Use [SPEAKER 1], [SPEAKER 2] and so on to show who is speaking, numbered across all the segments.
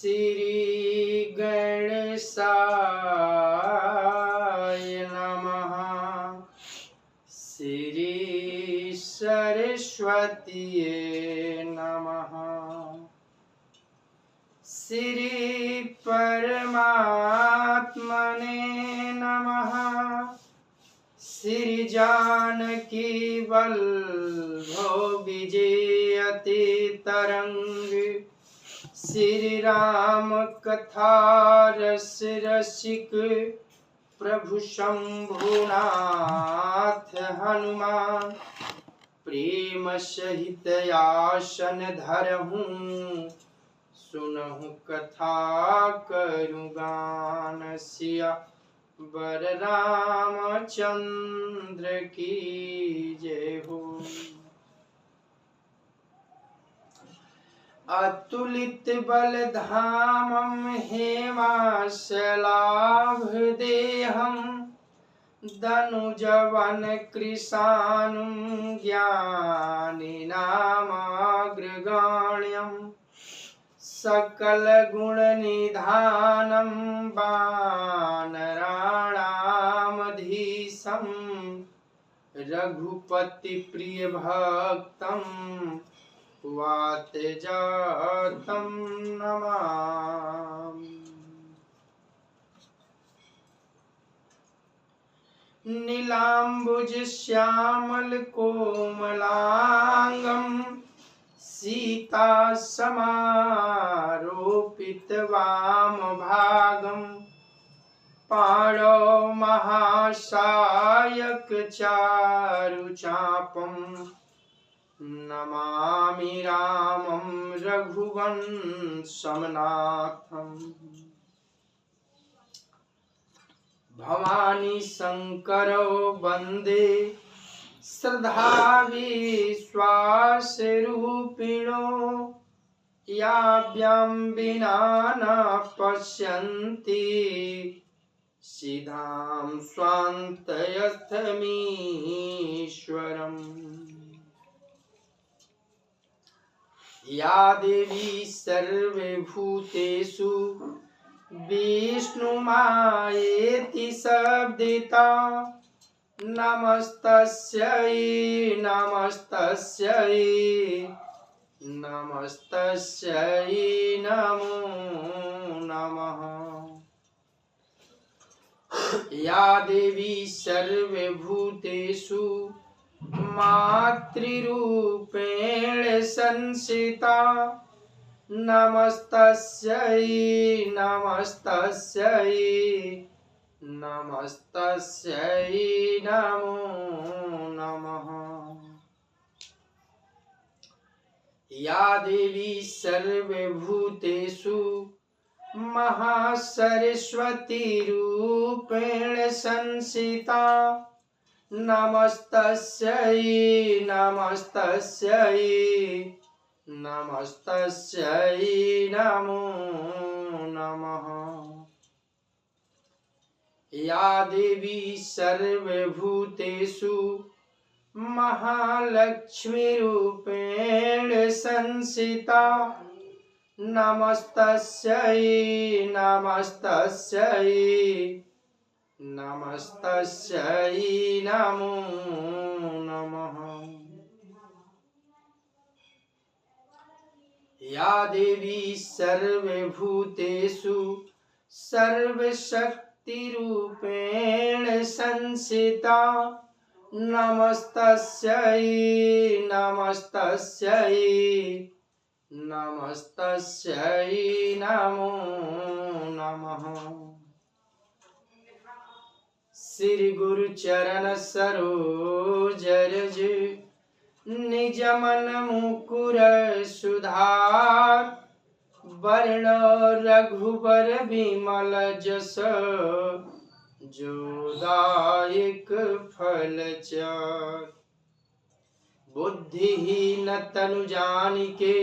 [SPEAKER 1] श्री गणेशाय नमः। श्री सरस्वतीये नमः। श्री परमात्मने नमः। श्री जानकी वल्लभो विजयते तरंग। श्री राम कथा रस रसिक प्रभु शंभुनाथ हनुमान। प्रेम सहित आसन धरहूँ सुनहु कथा करूँ गान। सिया वर रामचंद्र की जय हो। अतुलित बलधामं हेमाशलाभदेहं दनुजवन कृशानुं ज्ञानिनामाग्रगण्यं सकल गुण निधानं वानराणामधीशं रघुपति प्रिय भक्तं वातजातं नमामि। नीलाम्बुज श्यामल कोमलांगं सीता समारोपित वामभागं पाणौ महासायक चारुचापं नमामि रामं रघुवंशमनाथम्। भवानी शंकरौ वंदे श्रद्धा विश्वास रूपिणो याभ्यां विना न पश्यन्ति सिद्धां स्वान्तयस्थमीश्वरम्। या देवी सर्वभूतेषु विष्णुमायेति शब्दिता नमस्तस्यै नमस्तस्यै नमस्तस्यै नमो नमः। या देवी सर्वभूतेषु मातृरूपेण संस्थिता नमस्तस्यै नमस्तस्यै नमस्तस्यै नमो नमः। या देवी सर्वभूतेषु महासरस्वती रूपेण संस्थिता नमस्तस्यै नमस्तस्यै नमस्तस्यै नमो नमः। या देवी सर्वभूतेषु महालक्ष्मी रूपेण संस्थिता नमस्तस्यै नमस्तस्यै नमस्तस्यै नमो नमः। या देवी सर्वभूतेषु सर्वशक्तिरूपेण संस्थिता नमस्तस्यै नमस्तस्यै नमस्तस्यै नमो नमः। श्री गुरु चरण सरोज रज निज मन मुकुर सुधार वर्ण रघुबर विमल जस जोदायक फल चार। बुद्धिहीन तनु जानिके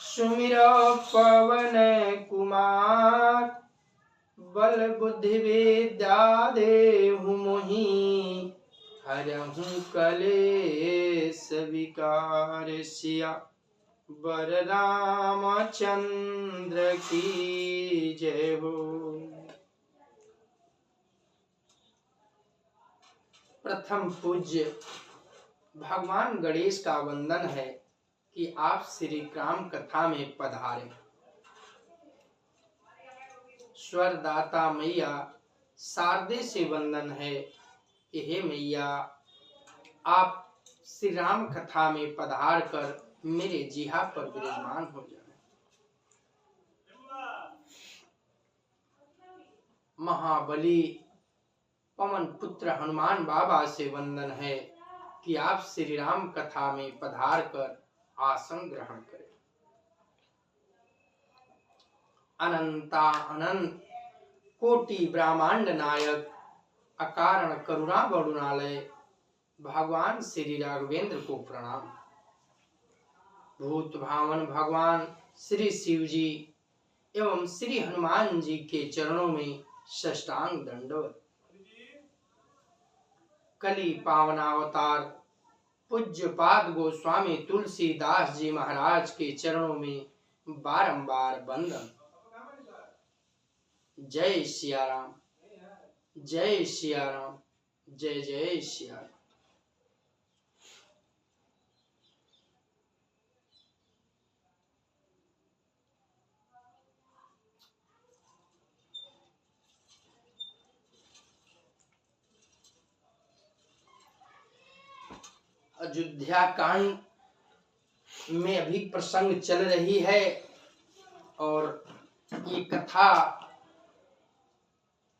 [SPEAKER 1] सुमिरो पवन कुमार बल बुद्धि विद्या देहु मोहि हरहु कलेश विकार। सिया बर रामचंद्र की जय हो। प्रथम पूज्य भगवान गणेश का वंदन है कि आप श्री राम कथा में पधारे। स्वरदाता मैया शारदे से वंदन है कि हे मैया आप श्री राम कथा में पधार कर मेरे जिहा पर विराजमान हो जाए। महाबली पवन पुत्र हनुमान बाबा से वंदन है कि आप श्री राम कथा में पधार कर आसन ग्रहण करें। अनंता अनंत कोटि ब्रह्मांड नायक अकारण करुणा बरुणालय भगवान श्री राघवेंद्र को प्रणाम। भूत भावन भगवान श्री शिव जी एवं श्री हनुमान जी के चरणों में साष्टांग दंडवत। कली पावनावतार पूज्यपाद गोस्वामी तुलसीदास जी महाराज के चरणों में बारंबार वंदन। जय सिया राम, जय सिया राम, जय जय सिया राम। अयोध्या कांड में अभी प्रसंग चल रही है और ये कथा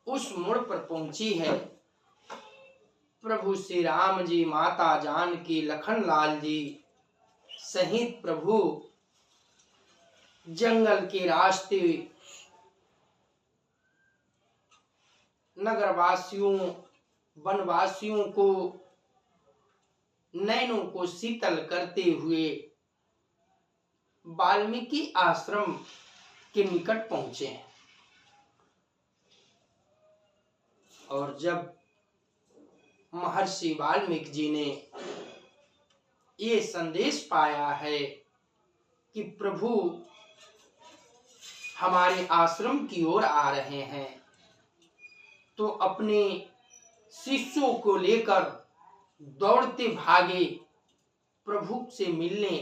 [SPEAKER 1] उस मोड़ पर पहुंची है। प्रभु श्री राम जी, माता जानकी, लखन लाल जी सहित प्रभु जंगल के रास्ते नगरवासियों वनवासियों को नैनों को शीतल करते हुए वाल्मीकि आश्रम के निकट पहुंचे हैं। और जब महर्षि वाल्मीकि जी ने ये संदेश पाया है कि प्रभु हमारे आश्रम की ओर आ रहे हैं, तो अपने शिष्यों को लेकर दौड़ते भागे प्रभु से मिलने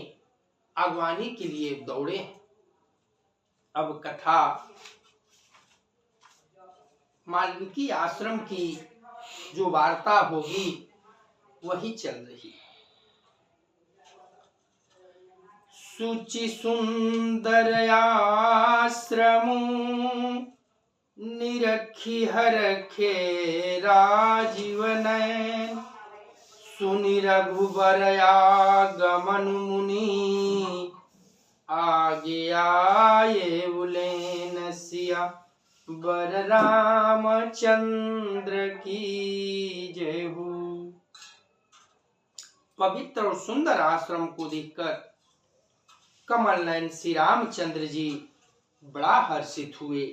[SPEAKER 1] अगवानी के लिए दौड़े। अब कथा वाल्मीकि आश्रम की जो वार्ता होगी वही चल रही। सुचि सुंदर आश्रमु निरखी हरखे राजीव नयन सुनि रघुबर आगमन मुनि आगे आए उलेन सिया बर रामचंद्र की जय हो। पवित्र और सुंदर आश्रम को देखकर कमल नयन श्री रामचंद्र जी बड़ा हर्षित हुए।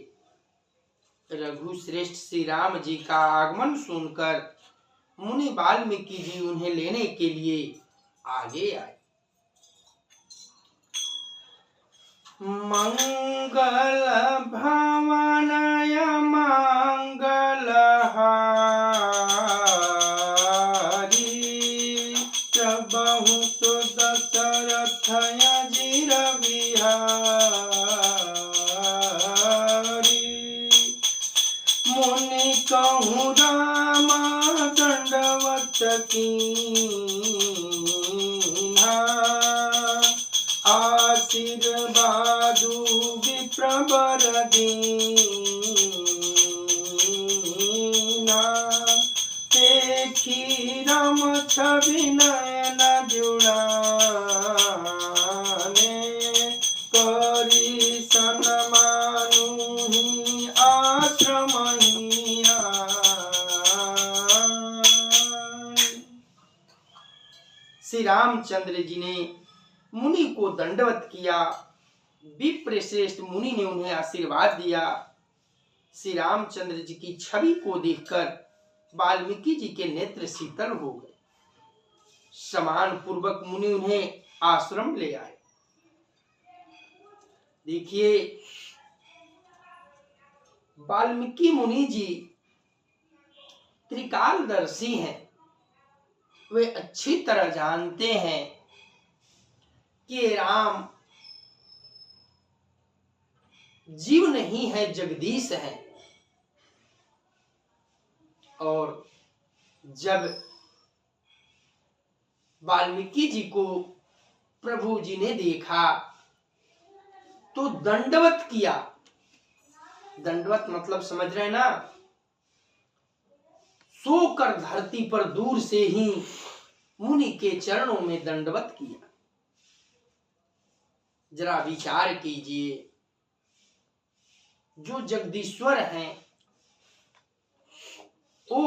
[SPEAKER 1] रघु श्रेष्ठ श्री राम जी का आगमन सुनकर मुनि वाल्मीकि जी उन्हें लेने के लिए आगे आए। मंगल भवनय मंगल हारी प्रभु सुदशरथ अजिर बिहारी आशीर्वादु विप्रवर दीना देखी राम छवि नयन जुड़ाने करी सनमानु ही आश्रम ही आए। श्री रामचंद्र जी ने मुनि को दंडवत किया। विप्र श्रेष्ठ मुनि ने उन्हें आशीर्वाद दिया। श्री रामचंद्र जी की छवि को देखकर वाल्मीकि जी के नेत्र शीतल हो गए। सम्मान पूर्वक मुनि उन्हें आश्रम ले आए। देखिए, वाल्मीकि मुनि जी त्रिकालदर्शी हैं। वे अच्छी तरह जानते हैं कि राम जीव नहीं है, जगदीश है। और जब वाल्मीकि जी को प्रभु जी ने देखा तो दंडवत किया। दंडवत मतलब समझ रहे हैं ना? सोकर धरती पर दूर से ही मुनि के चरणों में दंडवत किया। जरा विचार कीजिए, जो जगदीश्वर हैं वो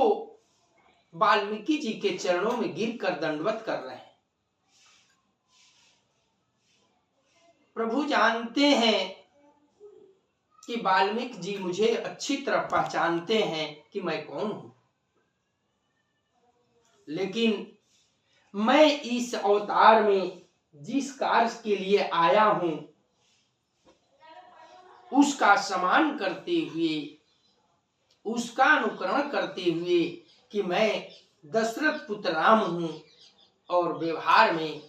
[SPEAKER 1] वाल्मीकि जी के चरणों में गिरकर दंडवत कर रहे हैं। प्रभु जानते हैं कि वाल्मीकि जी मुझे अच्छी तरह पहचानते हैं कि मैं कौन हूं, लेकिन मैं इस अवतार में जिस कार्य के लिए आया हूं उसका सम्मान करते हुए, उसका अनुकरण करते हुए कि मैं दशरथ पुत्र राम हूं, और व्यवहार में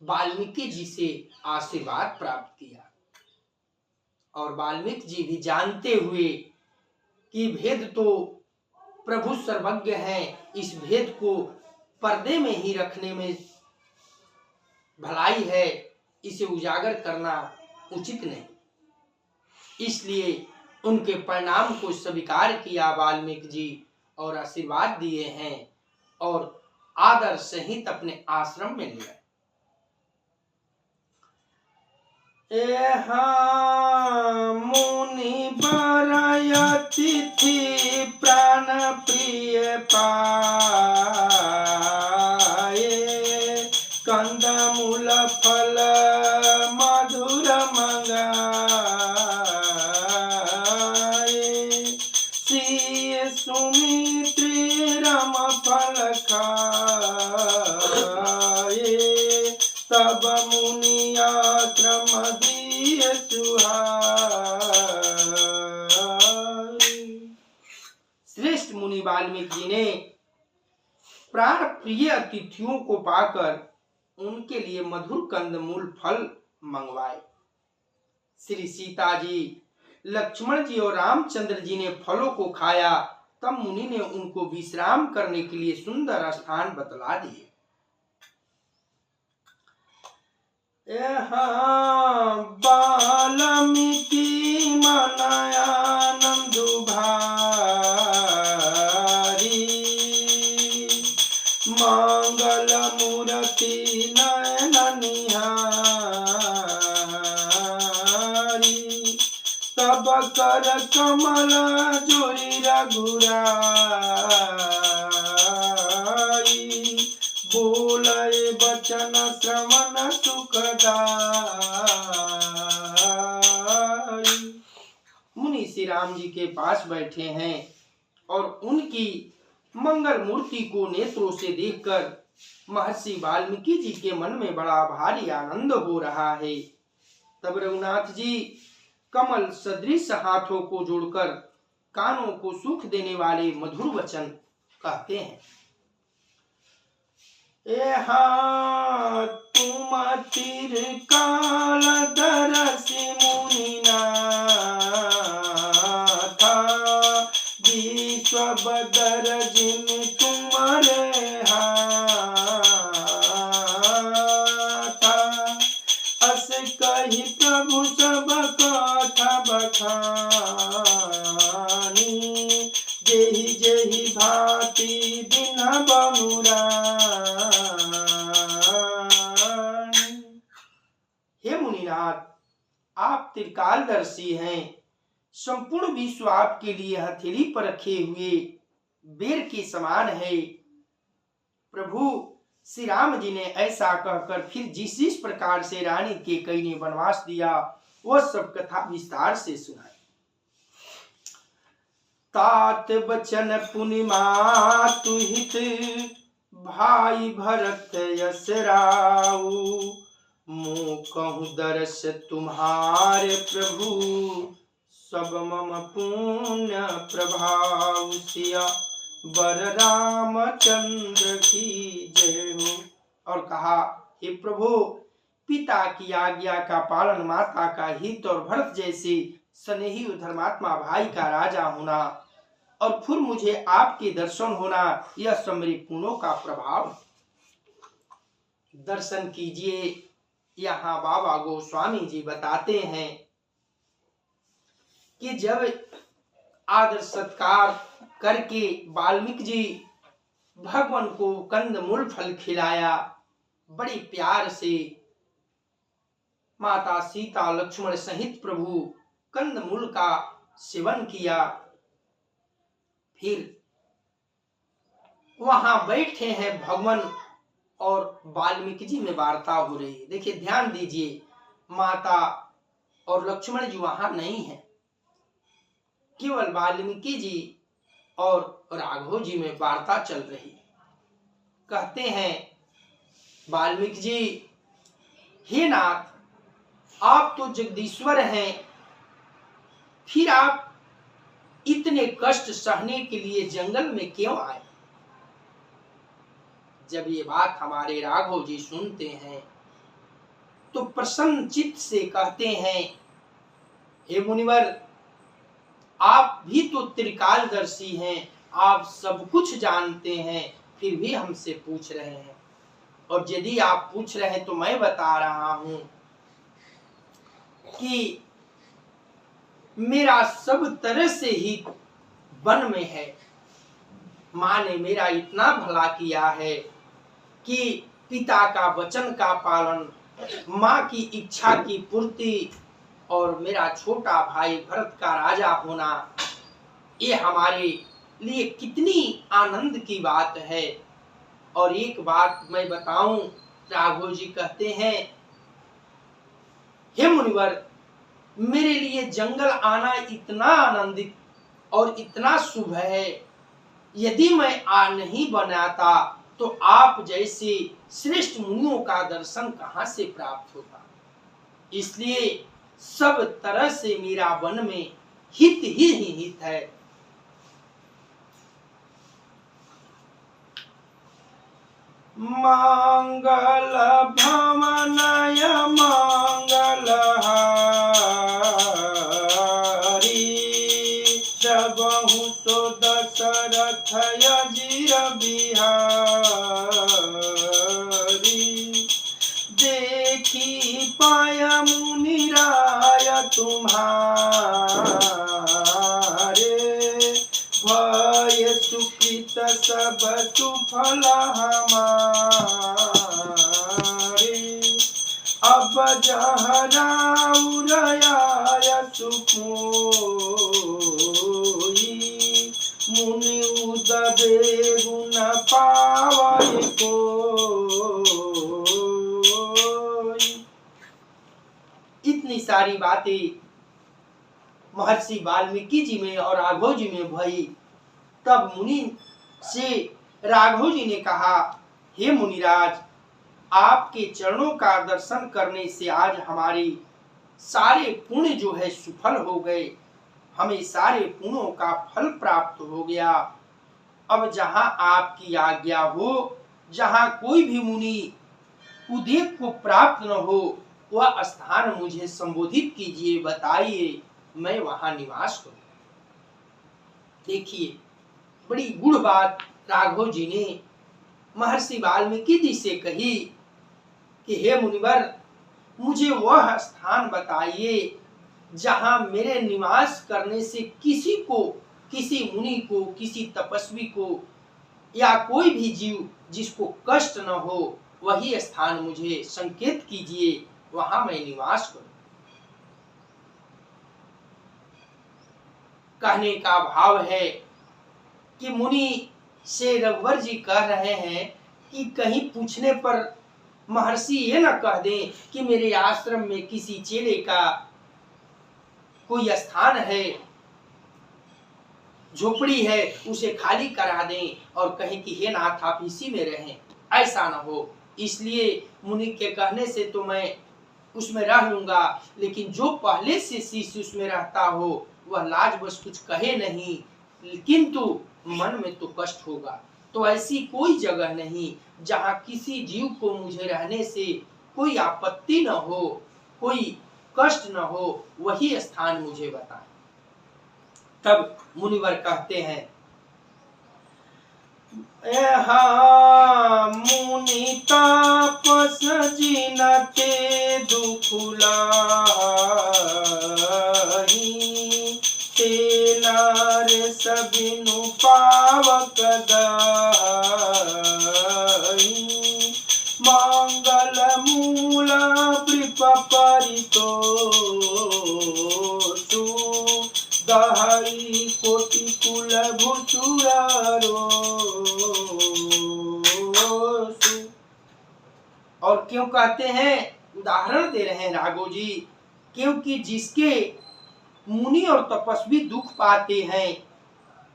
[SPEAKER 1] वाल्मीकि जी से आशीर्वाद प्राप्त किया। और वाल्मीकि जी भी जानते हुए कि भेद तो प्रभु सर्वज्ञ हैं, इस भेद को पर्दे में ही रखने में भलाई है, इसे उजागर करना उचित नहीं। इसलिए उनके परिणाम को स्वीकार किया वाल्मीकि जी और आशीर्वाद दिए हैं और आदर सहित अपने आश्रम में ले आए। मुनि बर अतिथि प्राण प्रिय पाए, कंद मूल फल मधुर मंगाए, सिय सुमित्रि रम फल खाए, तब मुनि आश्रम दिए सुहाए। श्रेष्ठ मुनि वाल्मीकि जी ने प्राण प्रिय अतिथियों को पाकर उनके लिए मधुर कंदमूल फल मंगवाए। श्री सीता जी, लक्ष्मण जी और रामचंद्र जी ने फलों को खाया। तब मुनि ने उनको विश्राम करने के लिए सुंदर स्थान बतला दिए। वाल्मीकि मन आनंदु भारी, मंगल मूर्ति नयन निहारी, तब कर कमल जोरी रघुराई, बोले बचन श्रवण सुखदाई। मुनि श्री राम जी के पास बैठे हैं और उनकी मंगल मूर्ति को नेत्रों से देखकर महर्षि वाल्मीकि जी के मन में बड़ा भारी आनंद हो रहा है। तब रघुनाथ जी कमल सदृश हाथों को जोड़कर कानों को सुख देने वाले मधुर वचन कहते हैं। तुम चिरकालदर्शी मुनिनाथा, विश्वबदर जिन तुम्हारे हाथा, अस मुनिनाथ, आप त्रिकालदर्शी हैं, संपूर्ण विश्व आपके लिए हथेली पर रखे हुए बेर के समान है। प्रभु श्री राम जी ने ऐसा कहकर फिर जिस प्रकार से रानी कैकेयी ने वनवास दिया वह सब कथा विस्तार से सुनाई। तात बचन पुनिमा तुहित, भाई भरत यस राऊ, मुँह कहूँ दरस तुम्हारे प्रभु, सब मम पुण्य प्रभाव, सिया बर रामचंद्र की जय हो। और कहा, हे प्रभु, पिता की आज्ञा का पालन, माता का हित और भरत जैसे स्नेही धर्मात्मा भाई का राजा होना और फिर मुझे आपके दर्शन होना, यह सब मेरे पुण्यों का प्रभाव। दर्शन कीजिए। यहाँ बाबा गोस्वामी जी बताते हैं कि जब आदर सत्कार करके वाल्मीकि जी भगवान को कंदमूल फल खिलाया, बड़ी प्यार से माता सीता लक्ष्मण सहित प्रभु कंदमूल का सेवन किया। फिर वहां बैठे हैं भगवान और वाल्मीकि जी में वार्ता हो रही है। देखिए, ध्यान दीजिए, माता और लक्ष्मण जी वहां नहीं है, केवल वाल्मीकि जी और राघव जी में वार्ता चल रही। कहते हैं वाल्मीकि जी, हे नाथ, आप तो जगदीश्वर हैं, फिर आप इतने कष्ट सहने के लिए जंगल में क्यों आए? जब ये बात हमारे राघव जी सुनते हैं तो प्रसन्न चित्त से कहते हैं, हे मुनिवर, आप भी तो त्रिकालदर्शी हैं, आप सब कुछ जानते हैं, फिर भी हमसे पूछ रहे हैं। और यदि आप पूछ रहे हैं तो मैं बता रहा हूं कि मेरा सब तरह से ही वन में है। माँ ने मेरा इतना भला किया है कि पिता का वचन का पालन, माँ की इच्छा की पूर्ति और मेरा छोटा भाई भरत का राजा होना, ये हमारे लिए कितनी आनंद की बात है। और एक बात मैं बताऊं, राघव जी कहते हैं, हे मुनिवर, मेरे लिए जंगल आना इतना आनंदित और इतना शुभ है, यदि मैं आ नहीं बनाता तो आप जैसे श्रेष्ठ मुनियों का दर्शन कहां से प्राप्त होता। इसलिए सब तरह से मेरा वन में हित ही हित है। मंगल भवनय मंगल हारी, जबहु तो दशरथ अजीर बिहारी, देखी पाय मुनिराय तुम्हारे, भय सुकृत सब सुफल हमारे, अब जहराउरयाय सुखोई, मुनि उदबे गुण पावै कोई। इतनी सारी बातें महर्षि वाल्मीकि जी में और राघव जी में भई। तब मुनि से राघव जी ने कहा, हे मुनिराज, आपके चरणों का दर्शन करने से आज हमारे सारे पुण्य जो है सुफल हो गए, हमें सारे पुण्यों का फल प्राप्त हो गया। अब जहां आपकी आज्ञा हो, जहां कोई भी मुनि उदेक को प्राप्त न हो, वह स्थान मुझे संबोधित कीजिए, बताइए, मैं वहां निवास करूं। देखिए, बड़ी गूढ़ बात राघव जी ने महर्षि वाल्मीकि जी से कही कि हे मुनिवर, मुझे वह स्थान बताइए जहां मेरे निवास करने से किसी को, किसी मुनि को, किसी तपस्वी को या कोई भी जीव जिसको कष्ट न हो, वही स्थान मुझे संकेत कीजिए, वहां मैं निवास करूं। कहने का भाव है कि मुनि से रघुवर जी कह रहे हैं कि कहीं पूछने पर महर्षि ये न कह दें कि मेरे आश्रम में किसी चेले का कोई स्थान है, झोपड़ी है, उसे खाली करा दें और कहें कि हे नाथ आप इसी में रहें। ऐसा न हो, इसलिए मुनि के कहने से तो मैं उसमें रह लूंगा, लेकिन जो पहले से शिष्य उसमें रहता हो वह लाज बस कुछ कहे नहीं, किंतु मन में तो कष्ट होगा। तो ऐसी कोई जगह नहीं जहाँ किसी जीव को मुझे रहने से कोई आपत्ति न हो, कोई कष्ट न हो, वही स्थान मुझे बताएं। तब मुनिवर कहते हैं, मुनि तापस जिनते दुखुलाई, ते नार सबिनु पावक दाई, मंगल मूल वृप परितो दहाई कोटि कुल भूचुरारो। और क्यों कहते हैं, उदाहरण दे रहे हैं राघव जी, क्योंकि जिसके मुनि और तपस्वी दुख पाते हैं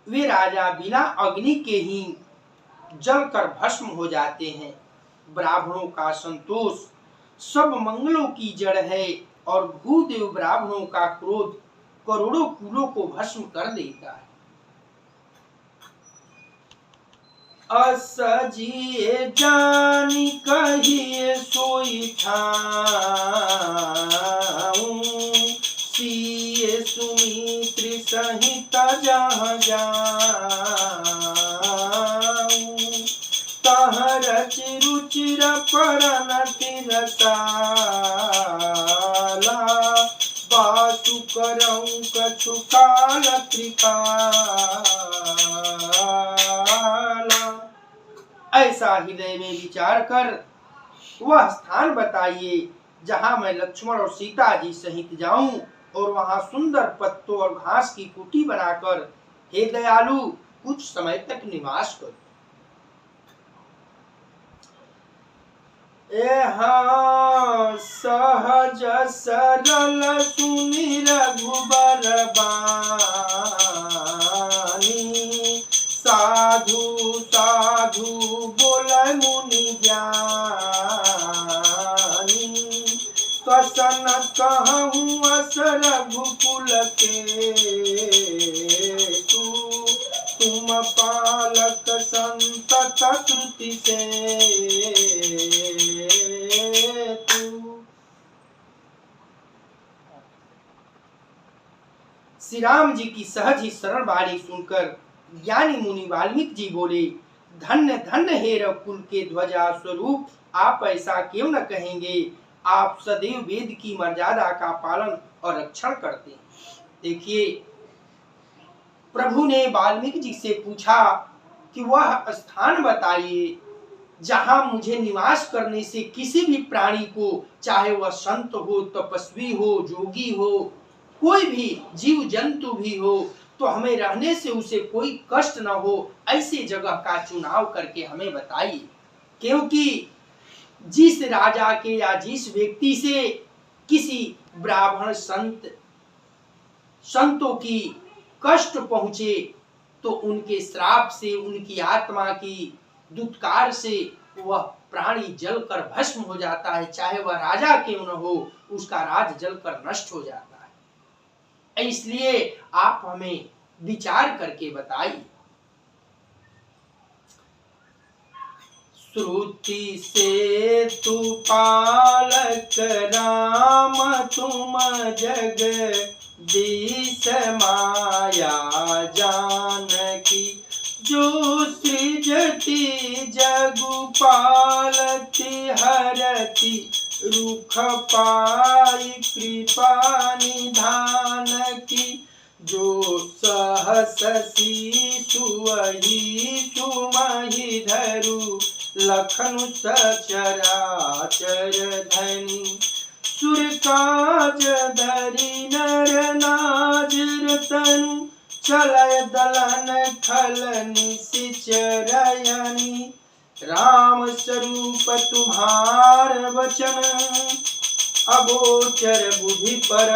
[SPEAKER 1] वे राजा बिना अग्नि के ही जलकर भस्म हो जाते हैं। ब्राह्मणों का संतोष सब मंगलों की जड़ है और भूदेव ब्राह्मणों का क्रोध करोड़ों कुलों को भस्म कर देता है। असजिए जानी कहिए सोई ठाऊं, सिए सुमित्र सहित जहाँ जाऊं, तह रच रुचिर परन तिरसाला, बासु करऊं कछु काल कृपाला। ऐसा हृदय में विचार कर वह स्थान बताइए जहां मैं लक्ष्मण और सीता जी सहित जाऊं और वहां सुंदर पत्तों और घास की कुटी बनाकर हे दयालु कुछ समय तक निवास करूं। सहज सरल सुनि रघुबर बानी, साधु साधु बोले मुनि ज्ञानी, कसन कहूँ अस रघुकुल के तू, तुम पालक संतत श्रुति से तू। श्री राम जी की सहज ही सरल वाणी सुनकर ज्ञानी मुनि वाल्मीकि जी बोले, धन्य धन्य हे रघुकुल के ध्वजा स्वरूप, आप ऐसा क्यों न कहेंगे, आप सदैव वेद की मर्यादा का पालन और रक्षण करते हैं। देखिए प्रभु ने वाल्मीकि जी से पूछा कि वह स्थान बताइए जहां मुझे निवास करने से किसी भी प्राणी को, चाहे वह संत हो, तपस्वी हो, जोगी हो, कोई भी जीव जंतु भी हो, तो हमें रहने से उसे कोई कष्ट न हो, ऐसी जगह का चुनाव करके हमें बताइए। क्योंकि जिस राजा के या जिस व्यक्ति से किसी ब्राह्मण संतों की कष्ट पहुंचे तो उनके श्राप से, उनकी आत्मा की दुत्कार से वह प्राणी जलकर भस्म हो जाता है, चाहे वह राजा क्यों न हो, उसका राज जलकर नष्ट हो जाता है। इसलिए आप हमें विचार करके बताइए। श्रुति से तू पालक राम, तुम जगदीश माया जानकी, जो सृजति जगु पालती हरति, रुख पाई कृपा निधान की, जो सहस शिशु वही सुमहि धरु, लखनु सचराचर धनी, सुर काज धरि नर नाज रतन चलय दलन खल निशिचरयनि राम स्वरूप तुम्हार वचन अगोचर बुद्धि पर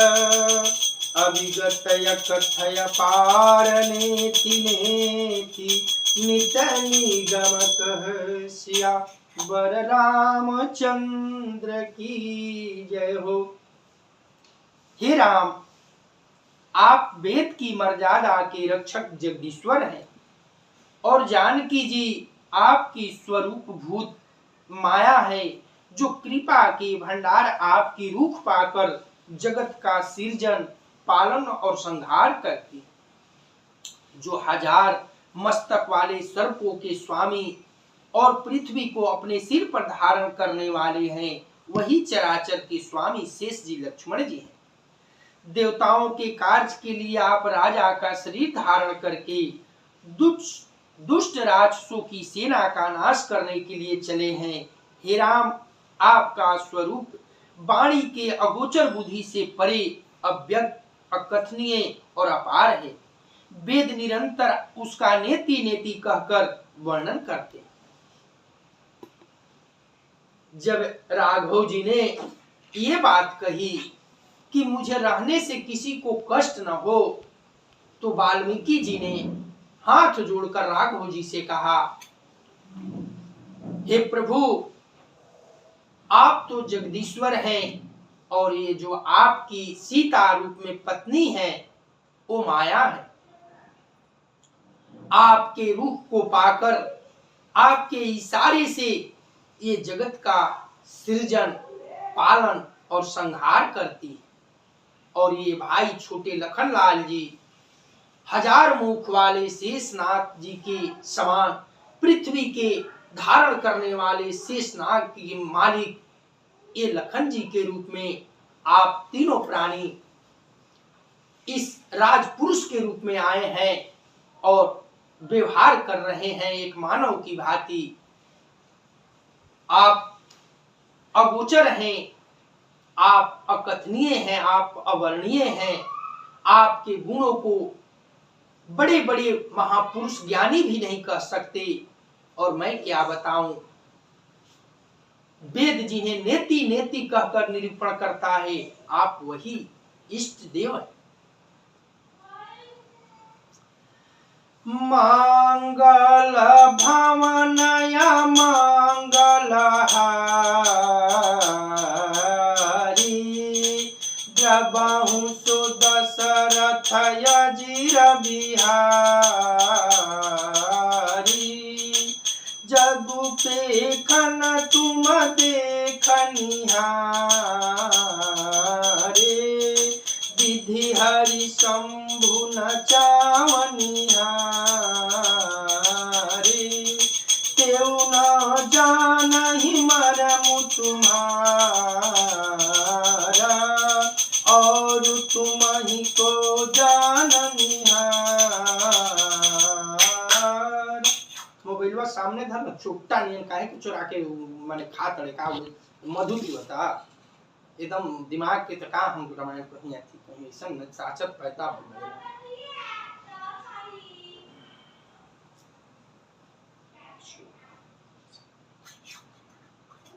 [SPEAKER 1] अभिगत कथय पार नेति नेति नित निगम कहसिया वर रामचंद्र की जय हो। हे राम, आप वेद की मर्यादा के रक्षक जगदीश्वर हैं और जानकी जी आपकी स्वरूप भूत माया है, जो कृपा के भंडार आपकी रूख पाकर जगत का सृजन पालन और संहार करती, जो हजार मस्तक वाले सर्पों के स्वामी और पृथ्वी को अपने सिर पर धारण करने वाले हैं, वही चराचर के स्वामी शेष जी लक्ष्मण जी हैं। देवताओं के कार्य के लिए आप राजा का शरीर धारण करके दुष्ट राक्षसों की सेना का नाश करने के लिए चले हैं। हे राम, आपका स्वरूप वाणी के अगोचर बुद्धि से परे अव्यक्त, अकथनीय और अपार है। वेद निरंतर उसका नेति नेति कहकर वर्णन करते हैं। जब राघव जी ने ये बात कही कि मुझे रहने से किसी को कष्ट न हो, तो वाल्मीकि जी ने हाथ जोड़कर राघव जी से कहा, हे प्रभु, आप तो जगदीश्वर हैं और ये जो आपकी सीता रूप में पत्नी है वो माया है। आपके रूप को पाकर आपके इशारे से ये जगत का सृजन पालन और संहार करती है। और ये भाई छोटे लखनलाल जी हजार मुख वाले शेषनाग जी के समान पृथ्वी के धारण करने वाले शेषनाग के मालिक ये लखन जी के रूप में आप तीनों प्राणी इस राजपुरुष के रूप में आए हैं और व्यवहार कर रहे हैं एक मानव की भांति। आप अगोचर हैं, आप अकथनीय हैं, आप अवर्णीय हैं। आपके गुणों को बड़े बड़े महापुरुष ज्ञानी भी नहीं कह सकते, और मैं क्या बताऊं। वेद जिन्हें नेति नेति कहकर निरूपण करता है, आप वही इष्ट देव है। मंगल भवनया मंगल हारी जबहु सुदशरथ अजीर बिहारी जगु पेखन तुम देखनिहारे विधि हरि शंभु न चावनिहारे तेउ न जानहि मरमु तुम्हारा और तुम ही को जाननिहार। मोबाइलवा सामने धर न, चुपटा नहीं काहे के चुरा के माने खा तड़े का मधु पीवता एकदम दिमाग के तका हम रामायण कहीं आती कहीं ऐसा न साचर पैदा हो गया।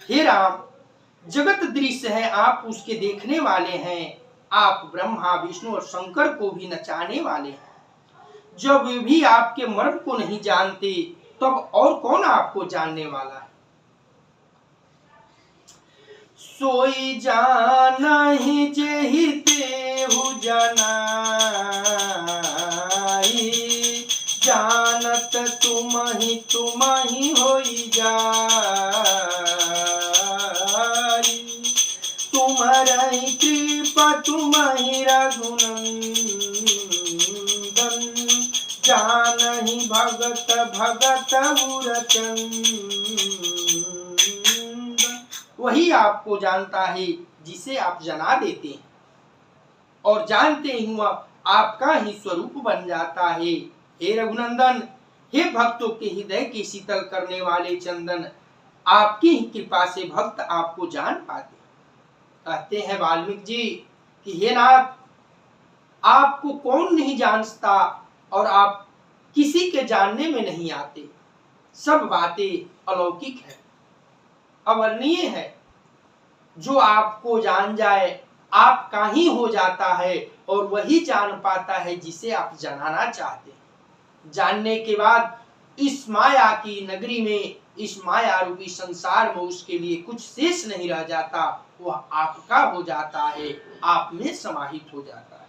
[SPEAKER 1] हे राम, जगत दृश्य है, आप उसके देखने वाले हैं। आप ब्रह्मा विष्णु और शंकर को भी नचाने वाले हैं। जब वे भी आपके मर्म को नहीं जानते, तब और कौन आपको जानने वाला है। सोई जानहि जेहि तेहु जनाई जानत तुमहि होई जाई तुम्हारी कृपा तुम्हि रघुनंदन जानहि भगत भगत उरचंद। वही आपको जानता है जिसे आप जना देते हैं, और जानते ही हुआ आपका ही स्वरूप बन जाता है। हे रघुनंदन, हे भक्तों के हृदय के शीतल करने वाले चंदन, आपकी ही कृपा से भक्त आपको जान पाते। कहते हैं वाल्मीकि जी कि हे नाथ, आपको कौन नहीं जानता और आप किसी के जानने में नहीं आते। सब बातें अलौकिक है, अवर्णनीय है। जो आपको जान जाए आपका ही हो जाता है और वही जान पाता है जिसे आप जानना चाहते हैं। जानने के बाद इस माया की नगरी में, इस माया रूपी संसार में उसके लिए कुछ शेष नहीं रह जाता, वह आपका हो जाता है, आप में समाहित हो जाता है।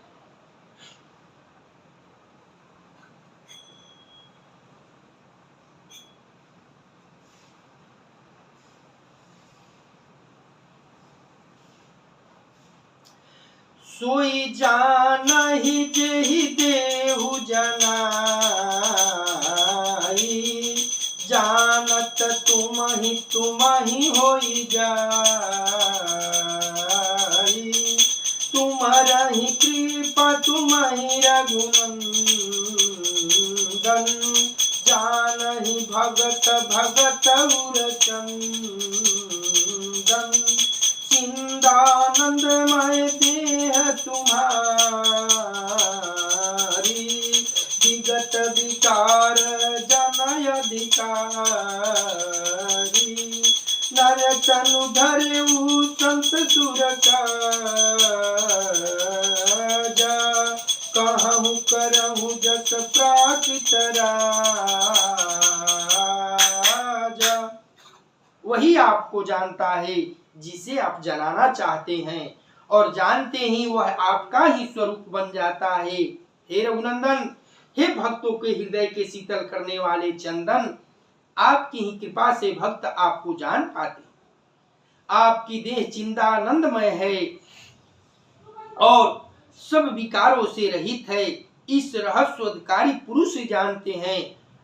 [SPEAKER 1] सोई जानहि जेहि देहु जनाई, जानत तुमहि तुमहि होई जाई। तुम्हारी कृपा तुम्हारी रघुनंदन, जानहि भगत भगत उर चंदन। चिंदानंदमय देह तुम्हारी, विगत विकार जनय अधिकारी। नर तनु धरऊ संत सुर काजा, कहूँ करहूँ जस प्राकृत राजा। वही आपको जानता है जिसे आप जनाना चाहते हैं, और जानते ही वह आपका ही स्वरूप बन जाता है। हे रघुनंदन, हे भक्तों के हृदय के शीतल करने वाले चंदन, आपकी ही कृपा से भक्त आपको जान पाते। आपकी देह चिंतानंदमय है और सब विकारों से रहित है। इस रहस्योद्धारी पुरुष जानते हैं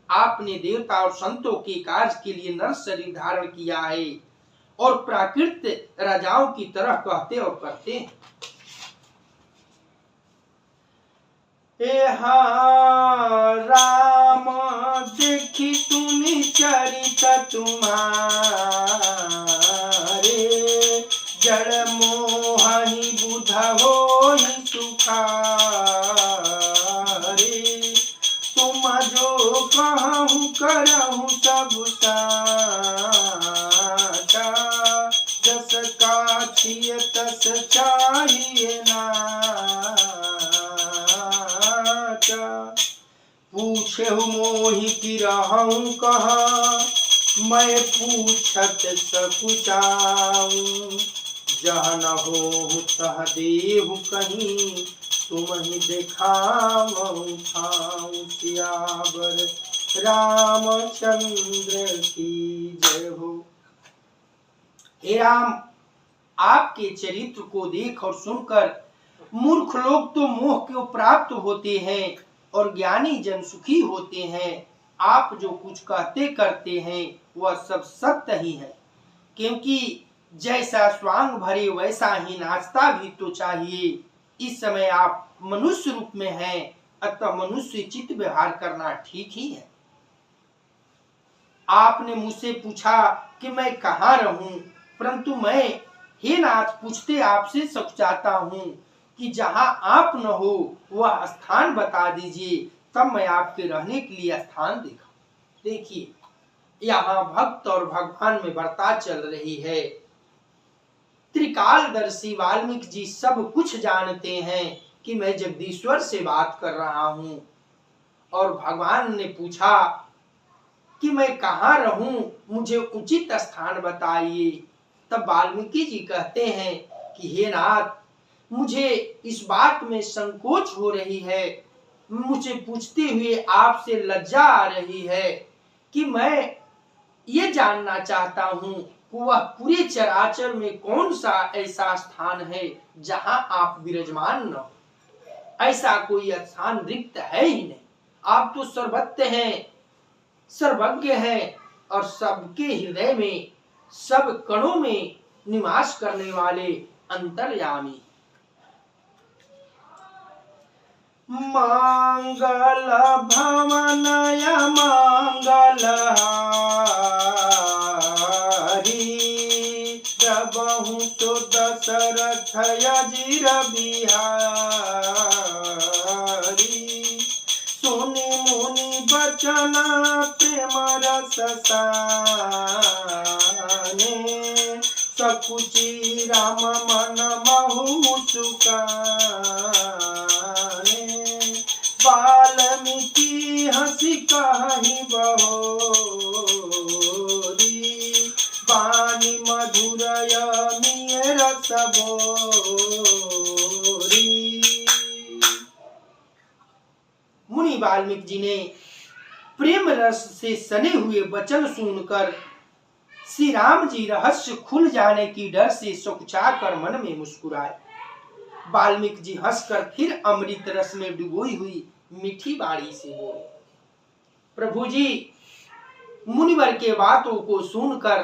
[SPEAKER 1] आपने देवता और संतों के कार्य के लिए नर शरीर धारण किया है और प्राकृत राजाओं की तरह कहते और करते हैं। राम देखी सुनी चरित तुम्हारे, जड़ मोहि बुध होई सुखारे। तुम जो कहूँ करहूँ सब साचा, जस काछिय तस चाहिए नाचा। पूछे मोहि की रहूँ कहा, मैं पूछत सकुचाऊँ। जह न हो तह देहु कहीं, तुम ही दिखाऊँ ठाऊँ। सियावर रामचंद्र की जय हो। हे राम, आपके चरित्र को देख और सुनकर मूर्ख लोग तो मोह को प्राप्त होते हैं और ज्ञानी जन सुखी होते हैं। आप जो कुछ कहते करते हैं वह सब सत्य ही है, क्योंकि जैसा स्वांग भरे वैसा ही नाचता भी तो चाहिए। इस समय आप मनुष्य रूप में हैं, अतः मनुष्य चित्त व्यवहार करना ठीक ही है। आपने मुझसे पूछा कि मैं कहाँ रहूं, परंतु मैं हे नाथ पूछते आपसे सब चाहता हूँ कि जहाँ आप न हो वह स्थान बता दीजिए, तब मैं आपके रहने के लिए स्थान देखा। देखिए, यहाँ भक्त और भगवान में वार्ता चल रही है। त्रिकालदर्शी वाल्मीकि जी सब कुछ जानते हैं कि मैं जगदीश्वर से बात कर रहा हूँ, और भगवान ने पूछा कि मैं कहाँ रहूं, मुझे उचित स्थान बताइए। तब वाल्मीकि जी कहते हैं कि हे नाथ, मुझे इस बात में संकोच हो रही है, मुझे पूछते हुए आपसे लज्जा आ रही है कि मैं ये जानना चाहता हूँ कि वह पूरे चराचर में कौन सा ऐसा स्थान है जहां आप विराजमान न हो। ऐसा कोई स्थान रिक्त है ही नहीं। आप तो सर्वज्ञ हैं, सर्वज्ञ हैं और सबके हृदय में, सब कणों में निवास करने वाले अंतर्यामी। मंगल भवनय मंगलहारी, बहु तो दशरथ अजीर बिहारी। सुनि मुनि बचन प्रेम रस साने। सकुचि राम मन महु मुस्काने। वाल्मीकि हंसी कहि बहोरी। वाणी मधुर यमिय रस बोरी। मुनि वाल्मीकि जी ने प्रेम रस से सने हुए वचन सुनकर श्री राम जी रहस्य खुल जाने की डर से सकुचाकर मन में मुस्कुराए। वाल्मीकि जी हंसकर फिर अमृत रस में डुबोई हुई मीठी बाणी से बोले, प्रभु जी मुनिवर के बातों को सुनकर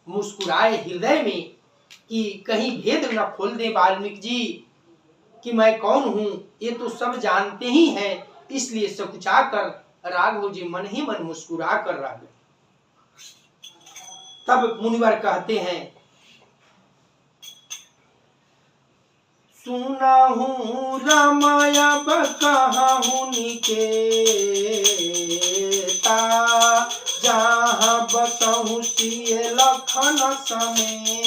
[SPEAKER 1] मुस्कुराए हृदय में कि कहीं भेद न खोल दे वाल्मीकि जी कि मैं कौन हूं, ये तो सब जानते ही हैं, इसलिए सकुचाकर राघव जी मन ही मन मुस्कुरा कर रह गए। तब मुनिवर कहते हैं, सुनहु रामाय कहूँ निकेता। जहाँ बसहु सिय लखन समेता।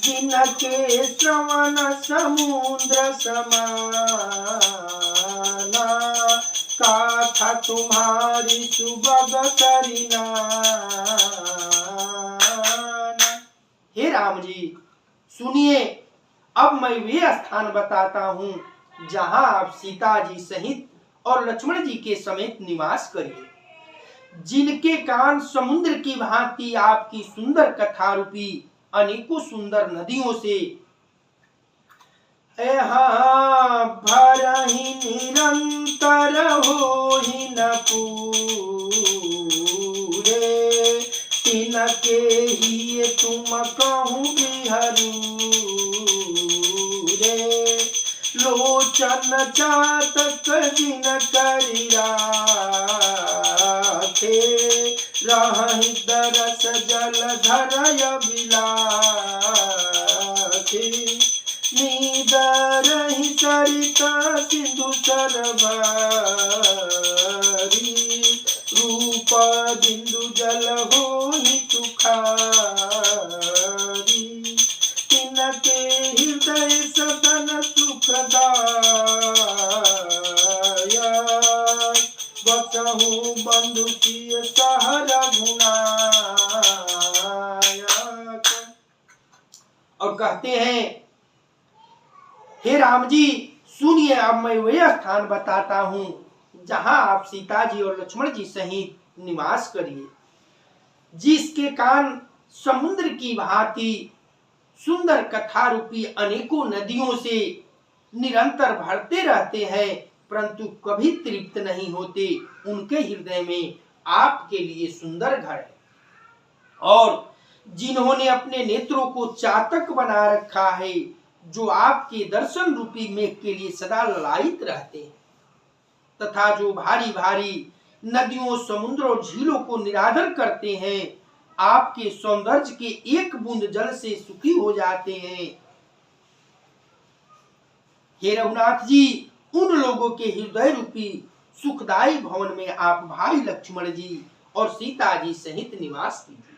[SPEAKER 1] जिनके श्रवण समुद्र समाना। कथा तुम्हारी सुबग करिना। हे राम जी सुनिए, अब मैं वे स्थान बताता हूँ जहाँ आप सीता जी सहित और लक्ष्मण जी के समेत निवास करिए। जिनके कान समुद्र की भांति आपकी सुंदर कथा रूपी अनेकों सुंदर नदियों से भरहि निरंतर होहि न पूरे। तिनके ही तुम कहूँ बिहरू रे। लोचन चातक दिन करि राखे। रहहि दरस जलधरय बिलाखे। नीदरहि सरिता सिंधु सरभरी। रूप बिंदु जल होहि सुखारी। तिनके हृदय सदन सुखदायक। बसहु बंधु सिय सहर गुनायक। और कहते हैं, हे राम जी सुनिए, अब मैं वह स्थान बताता हूँ जहाँ आप सीता जी और लक्ष्मण जी सहित निवास करिए। जिसके कान समुद्र की भांति सुंदर कथा रूपी अनेकों नदियों से निरंतर भरते रहते हैं, परंतु कभी तृप्त नहीं होते। उनके हृदय में आपके लिए सुंदर घर है। और जिन्होंने अपने नेत्रों को चातक बना रखा है, जो आपके दर्शन रूपी मेघ के लिए सदा ललायित रहते हैं, तथा जो भारी भारी नदियों समुद्रों झीलों को निरादर करते हैं, आपके सौंदर्य के एक बूंद जल से सुखी हो जाते हैं। हे रघुनाथ जी, उन लोगों के हृदय रूपी सुखदायी भवन में आप भाई लक्ष्मण जी और सीता जी सहित निवास कीजिए।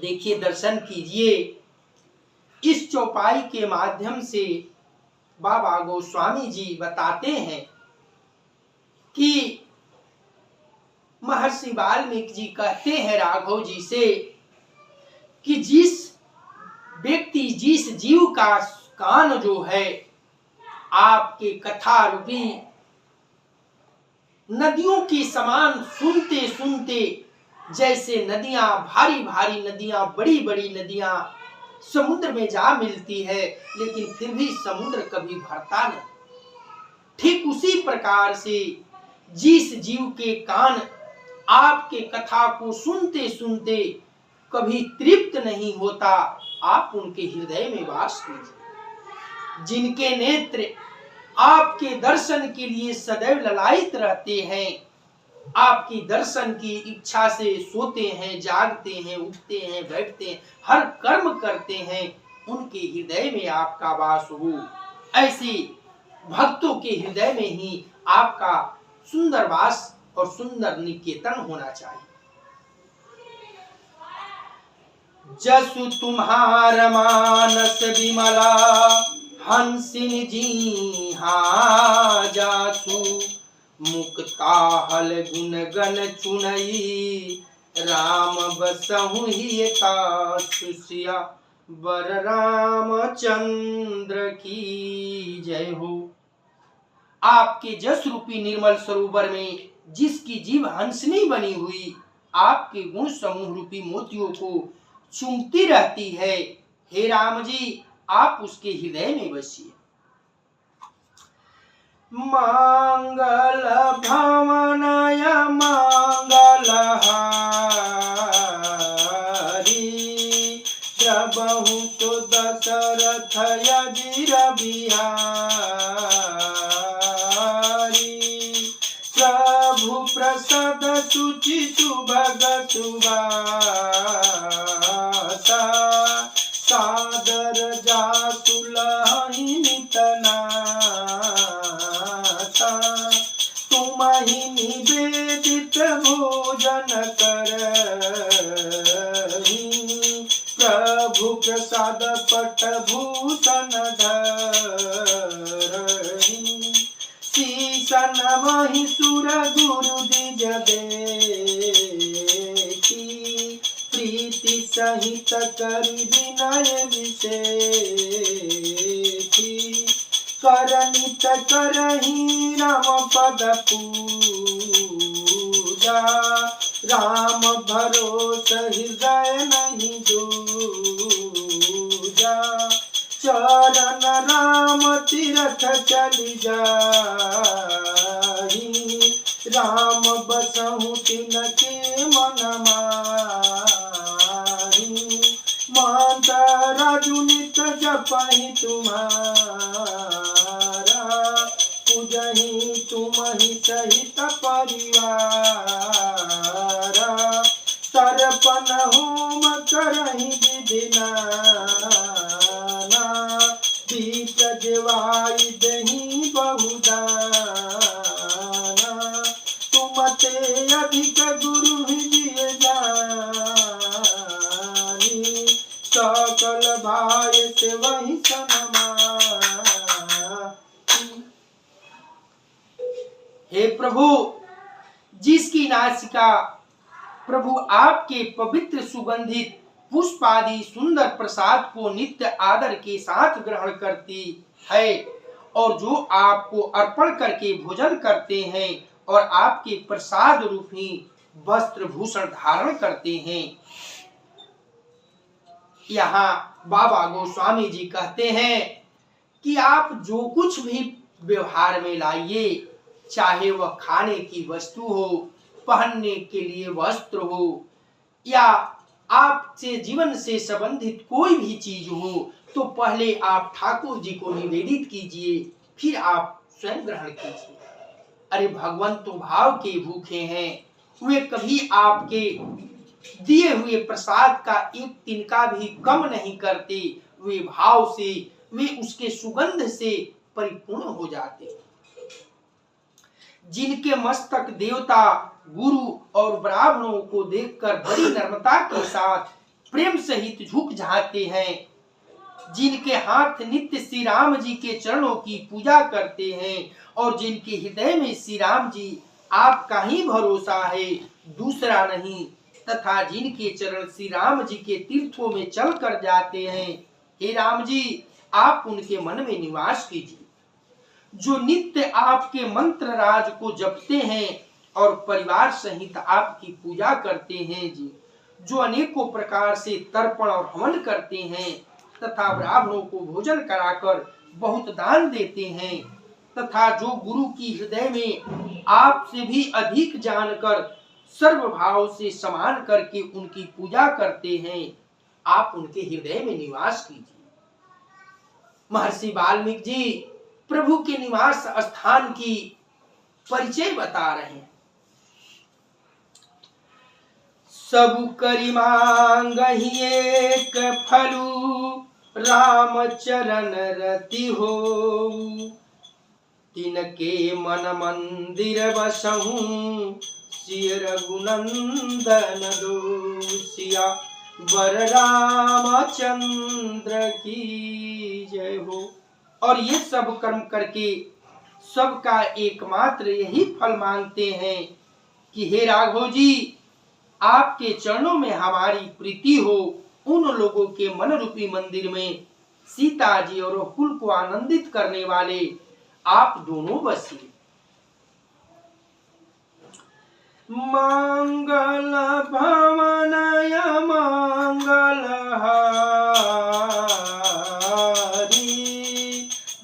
[SPEAKER 1] देखिए, दर्शन कीजिए। इस चौपाई के माध्यम से बाबा गोस्वामी जी बताते हैं कि महर्षि वाल्मीकि जी कहते हैं राघव जी से कि जिस व्यक्ति, जिस जीव का कान जो है आपके कथा रूपी नदियों के समान सुनते सुनते, जैसे नदियां, भारी भारी नदियां, बड़ी बड़ी नदियां समुद्र में जा मिलती है लेकिन फिर भी समुद्र कभी भरता नहीं, ठीक उसी प्रकार से जिस जीव के कान आपके कथा को सुनते सुनते कभी तृप्त नहीं होता, आप उनके हृदय में वास कीजिए। जिनके नेत्र आपके दर्शन के लिए सदैव ललायित रहते हैं, आपकी दर्शन की इच्छा से सोते हैं, जागते हैं, उठते हैं, बैठते हैं, हर कर्म करते हैं, उनके हृदय में आपका वास हो। ऐसे भक्तों के हृदय में ही आपका सुंदर वास और सुंदर निकेतन होना चाहिए। जसु तुम्हार मानस विमला हंसिन जी जासु मुक्ता हल गुण गण चुनई राम बसहु हियता सुसिया बर रामचंद्र की जय हो। आपके जस रूपी निर्मल सरोवर में जिसकी जीव हंसनी बनी हुई आपके गुण समूह रूपी मोतियों को चूमती रहती है, हे राम जी आप उसके हृदय में बसिए। मंगल भवनय मंगल हारी द्रबहु तो दशरथ यजिर बिहारी प्रभु प्रसाद सुचि सुभग सुबासा सादर जासुलहि नितना तुमहि निवेदित भोजन करहि प्रभु प्रसाद पट भूषण धरहि शीसन महि सुर गुरु द्विज देखी प्रीति सहित करि विनय विशेषी करनित करहि राम पद पूजा राम भरोस हृदय नहीं दूजा चरण राम तीरथ चली जाहि राम बसहु तिनके मन माहि मंत्र जुनित जपहि तुम्हारा पूजहि तुमहि सहित परिवार तर्पण होम करहि विधि नाना दीप जवाई दही बहुदाना तुमते अधिक गुरु दिए जानी सकल भाई से वही सनमा। हे प्रभु जिसकी नासिका प्रभु आपके पवित्र सुगंधित पुष्प आदि सुंदर प्रसाद को नित्य आदर के साथ ग्रहण करती है और जो आपको अर्पण करके भोजन करते हैं और आपके प्रसाद रूपी वस्त्र भूषण धारण करते हैं। यहाँ बाबा गोस्वामी जी कहते हैं कि आप जो कुछ भी व्यवहार में लाइए, चाहे वह खाने की वस्तु हो, पहनने के लिए वस्त्र हो या आपसे जीवन से संबंधित कोई भी चीज हो, तो पहले आप ठाकुर जी को निवेदित कीजिए, फिर आप स्वयं ग्रहण कीजिए। अरे भगवान तो भाव के भूखे हैं, वे कभी आपके दिए हुए प्रसाद का एक तिनका भी कम नहीं करते, वे भाव से वे उसके सुगंध से परिपूर्ण हो जाते। जिनके मस्तक देवता गुरु और ब्राह्मणों को देखकर बड़ी नम्रता के साथ प्रेम सहित झुक जाते हैं, जिनके हाथ नित्य श्री राम जी के चरणों की पूजा करते हैं और जिनके हृदय में श्री राम जी आपका ही भरोसा है, दूसरा नहीं, तथा जिनके चरण श्री राम जी के तीर्थों में चल कर जाते हैं, हे राम जी आप उनके मन में निवास कीजिए। जो नित्य आपके मंत्र राज को जपते हैं और परिवार सहित आपकी पूजा करते हैं जी, जो अनेकों प्रकार से तर्पण और हवन करते हैं तथा ब्राह्मणों को भोजन कराकर बहुत दान देते हैं, तथा जो गुरु की हृदय में आपसे भी अधिक जानकर सर्व भाव से समान करके उनकी पूजा करते हैं, आप उनके हृदय में निवास कीजिए। महर्षि वाल्मीकि जी प्रभु के निवास स्थान की परिचय बता रहे हैं। सब करि मांगहि एक फलु, राम चरण रति हो। तिनके मन मंदिर बसहु, सिय रघुनंदन दोसिया। बर रामचंद्र की जय हो। और ये सब कर्म करके सबका एकमात्र यही फल मांगते हैं कि हे राघव जी, आपके चरणों में हमारी प्रीति हो। उन लोगों के मन रूपी मंदिर में सीता जी और कुल को आनंदित करने वाले आप दोनों बसिए। मंगल भवनय मंगल हारी,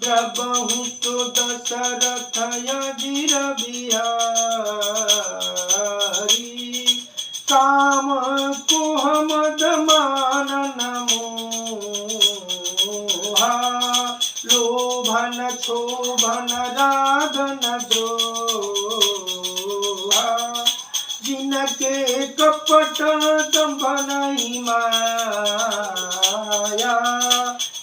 [SPEAKER 1] द्रबहु तो दशरथ अजिर बिहारी। काम कोह मद मानन मोहा, लोभन क्षोभन रागन द्रोहा। जिनके कपट दंभनहि माया,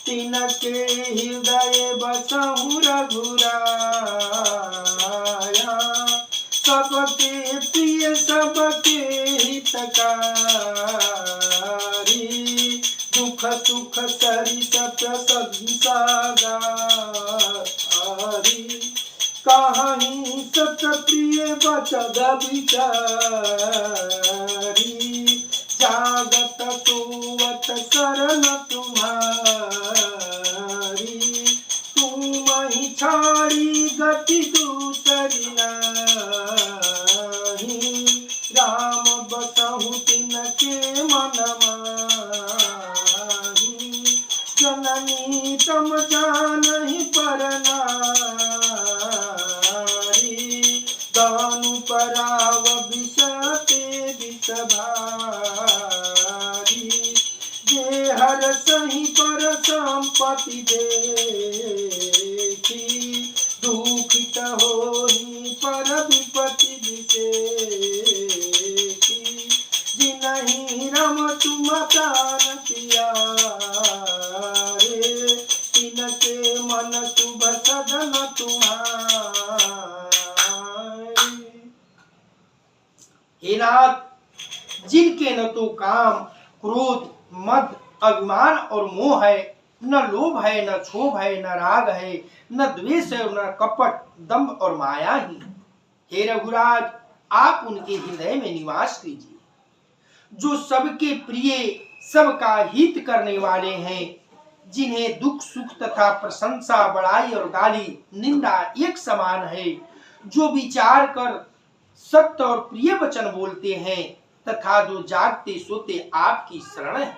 [SPEAKER 1] तिनके हृदय बसहु रघुराया। सबके प्रिय सबके हितकारी, दुख सुख सरिस संसारी। कहीं सत प्रिय बचद विचारी, जागत सोवत शरण तुम्हारी। तुम ही छाड़ी गति दूसरी नहीं, राम बसहु तिनके मन माही। जननी तम जानहि पर नारी, दानु पराव विषते विष भारी। जे हर सही पर संपत्ति देखी, दुखित होहि पर विपत्ति विशेषी। जिनहि रम तुम प्राण प्यारे, तिनके मन शुभ सदन तुम्हारे। हे नाथ, जिनके न तो काम क्रोध मद अभिमान और मोह है, न लोभ है, न क्षोभ है, न राग है, न द्वेष है, न कपट दंभ और माया ही। हे रघुराज, आप उनके हृदय में निवास कीजिए। जो सबके प्रिय, सबका हित करने वाले हैं, जिन्हें दुख सुख तथा प्रशंसा बड़ाई और गाली निंदा एक समान है, जो विचार कर सत्य और प्रिय वचन बोलते हैं तथा जो जागते सोते आपकी शरण है,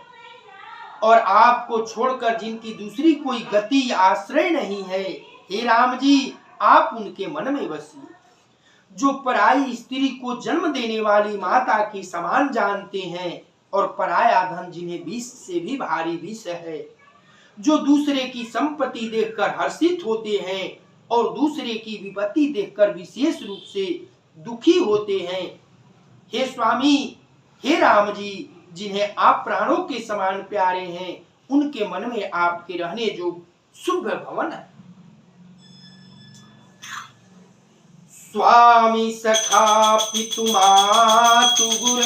[SPEAKER 1] और आपको छोड़कर जिनकी दूसरी कोई गति आश्रय नहीं है, हे राम जी, आप उनके मन में बसिए। जो पराई स्त्री को जन्म देने वाली माता की समान जानते हैं, और पराया धन जिन्हें विष से भी भारी विष है, जो दूसरे की संपत्ति देखकर हर्षित होते हैं और दूसरे की विपत्ति देखकर विशेष रूप से दुखी होते हैं। हे स्वामी, हे राम जी, जिन्हें आप प्राणों के समान प्यारे हैं, उनके मन में आपके रहने जो शुभ भवन है। स्वामी सखा पितु मातु गुर,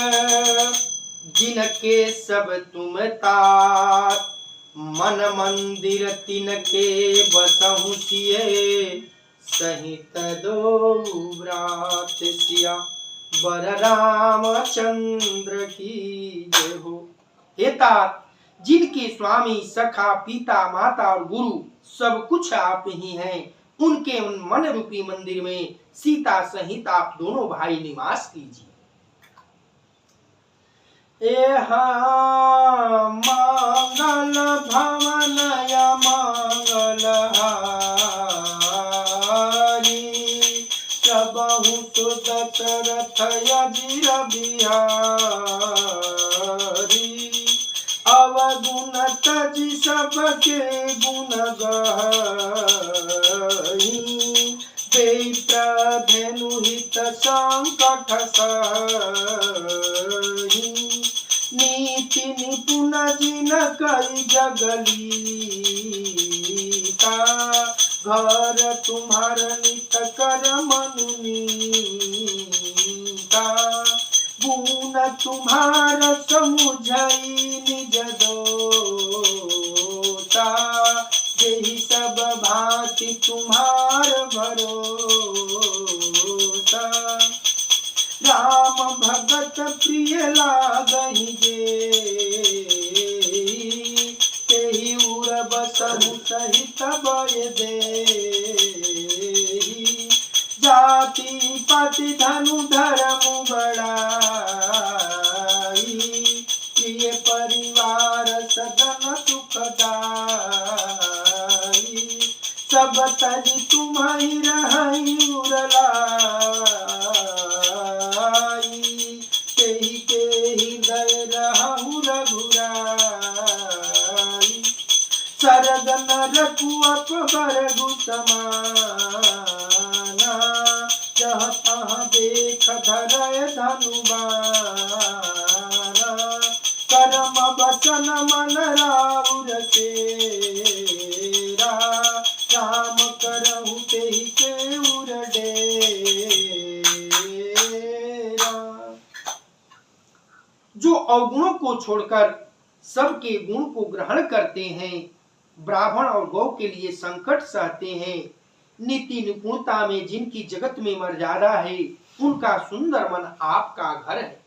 [SPEAKER 1] जिनके सब तुम तात। मन मंदिर तिनके बसहु सिए, सहित दो व्रात सिया। बर रामचंद्र की जय हो। हे तात, जिनके स्वामी सखा पिता माता और गुरु सब कुछ आप ही हैं, उनके मन रूपी मंदिर में सीता सहित आप दोनों भाई निवास कीजिए। मंगल भवनय मंगल हारी, सबहु तो दशरथ अजिर बिहारी। अवगुण तजि सबके गुण गही, धेनु हित संकट सही। रीति निपुण जिन कई जगलीता, घर तुम्हार नित कर मनुनीता, गुण तुम्हार समुझई निज दोता, यही सब भांति तुम्हार भरोसा, राम भगत प्रिय लागहि जे, तेहि उर बसहु सहित बय देहि, जाति पाति धनु धर्म बढ़ाई, प्रिय परिवार सदन सुखदाई, सब तज तुम्हि रहई उरलाई, तेहि के हृदय रहु रघुराई, सरग नर कुअप बरगु समाना, जहाँ तहाँ देख धरय धनुबाना, कर्म वचन मन राउर तेरा, राम करहु तेहि के उर डेरा। जो अवगुणों को छोड़कर सबके गुण को ग्रहण करते हैं, ब्राह्मण और गौ के लिए संकट सहते हैं, नीति निपुणता में जिनकी जगत में मर्यादा है, उनका सुंदर मन आपका घर है।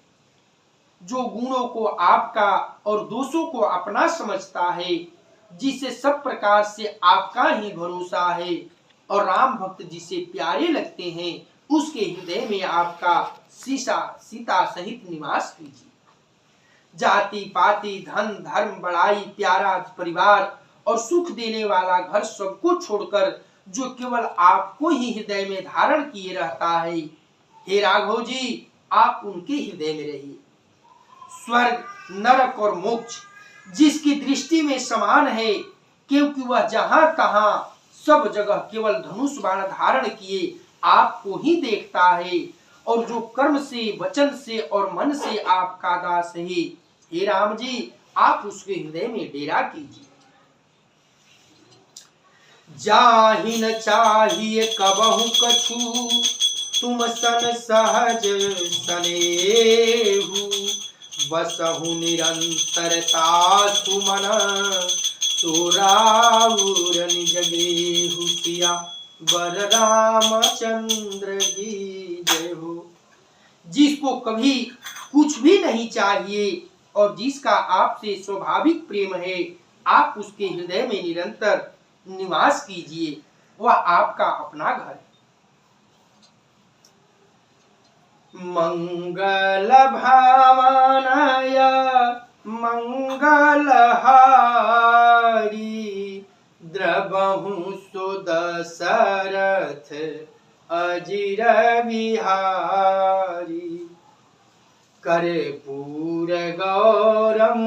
[SPEAKER 1] जो गुणों को आपका और दोषों को अपना समझता है, जिसे सब प्रकार से आपका ही भरोसा है, और राम भक्त जिसे प्यारे लगते हैं, उसके हृदय में आपका सीता सहित निवास कीजिए। जाति पाति धन धर्म बड़ाई प्यारा परिवार और सुख देने वाला घर सबको छोड़कर जो केवल आपको ही हृदय में धारण किए रहता है, हे राघव जी, आप उनके हृदय में रहिए। स्वर्ग नरक और मोक्ष जिसकी दृष्टि में समान है, क्योंकि वह जहां तहां सब जगह केवल धनुष बाण धारण किए आपको ही देखता है, और जो कर्म से वचन से और मन से आपका दास है, हे राम जी, आप उसके हृदय में डेरा कीजिए। जाहि न चाहिए कबहु कछु, तुम सन सहज सनेहु, बसहु निरंतरता सुमन, सोराउर निज गेहु, सिया बर रामचंद्र की जय हो। जिसको कभी कुछ भी नहीं चाहिए और जिसका आपसे स्वाभाविक प्रेम है, आप उसके हृदय में निरंतर निवास कीजिए, वह आपका अपना घर है। मंगल भावनाय मंगलहारी, द्रवहु सुदशरथ अजिर बिहारी, कर्पूर गौरम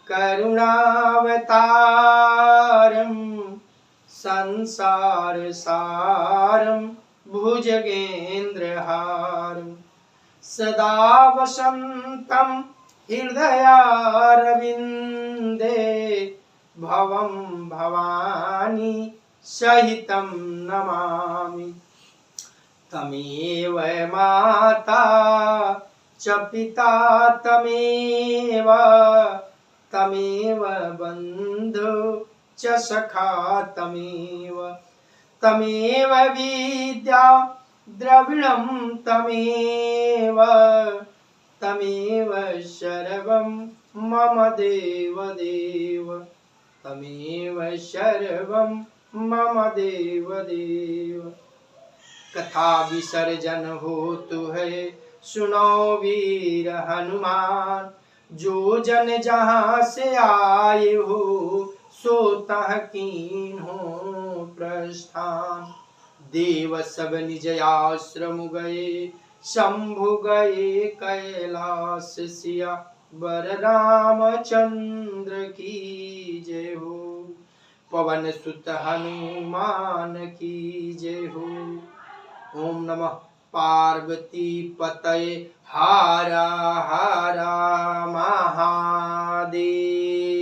[SPEAKER 1] करुणावतारम, संसार सारम भुजगेन्द्रहारम, सदा वसंतम हृदयारविंदे, भवम भवानी सहितं नमामि। तमेव माता च पिता तमेव, तमेव बंधु च सखा तमेव, तमेव विद्या द्रविणं तमेव, तमेव सर्वं मम देव देव, तमेव सर्वं मम देव देव। कथा विसर्जन होतु है, सुनो वीर हनुमान, जो जन जहाँ से आए हो, सो तह कीन्हो प्रस्थान। देव सब निज आश्रम गए, शंभु गए कैलाश, सिया बर रामचंद्र की जय हो। पवन सुत हनुमान की जय हो। ओम नमः पार्वती पतये हर हर महादेव।